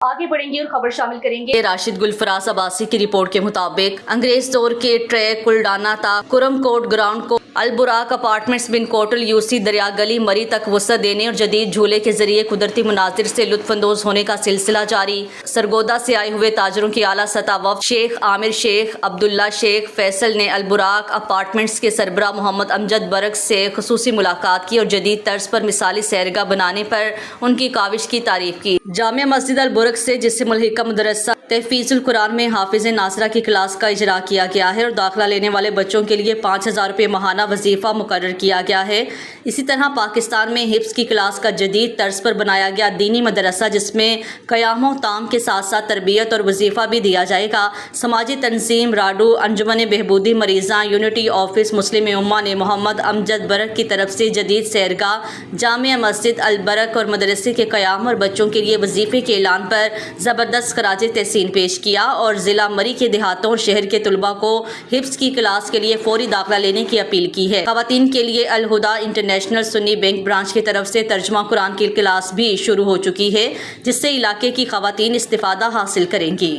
آگے بڑھیں گے اور خبر شامل کریں گے راشد گلفراز عباسی کی رپورٹ کے مطابق انگریز دور کے ٹریک کلڈانا تا کرم کوٹ گراؤنڈ کو البراق اپارٹمنٹس بن کوٹل یوسی دریا گلی مری تک وسعت دینے اور جدید جھولے کے ذریعے قدرتی مناظر سے لطف اندوز ہونے کا سلسلہ جاری۔ سرگودا سے آئے ہوئے تاجروں کی اعلیٰ سطح وفد شیخ عامر شیخ عبداللہ شیخ فیصل نے البراق اپارٹمنٹس کے سربراہ محمد امجد برق سے خصوصی ملاقات کی اور جدید طرز پر مثالی سیرگاہ بنانے پر ان کی کاوش کی تعریف کی۔ جامع مسجد البرق سے جس سے ملحقہ مدرسہ تحفیظ القرآن میں حافظ ناصرہ کی کلاس کا اجرا کیا گیا ہے اور داخلہ لینے والے بچوں کے لیے 5000 روپے ماہانہ وظیفہ مقرر کیا گیا ہے۔ اسی طرح پاکستان میں حفظ کی کلاس کا جدید طرز پر بنایا گیا دینی مدرسہ جس میں قیام و تام کے ساتھ ساتھ تربیت اور وظیفہ بھی دیا جائے گا۔ سماجی تنظیم راڈو انجمن بہبودی مریضاں یونٹی آفس مسلم امہ نے محمد امجد برق کی طرف سے جدید سیرگاہ جامع مسجد البرق اور مدرسے کے قیام اور بچوں کے لیے وظیفے کے اعلان پر زبردست خراج تحسین پیش کیا اور ضلع مری کے دیہاتوں اور شہر کے طلباء کو حفظ کی کلاس کے لیے فوری داخلہ لینے کی اپیل کی ہے۔ خواتین کے لیے الہدا انٹرنیشنل سنی بینک برانچ کی طرف سے ترجمہ قرآن کی کلاس بھی شروع ہو چکی ہے جس سے علاقے کی خواتین استفادہ حاصل کریں گی۔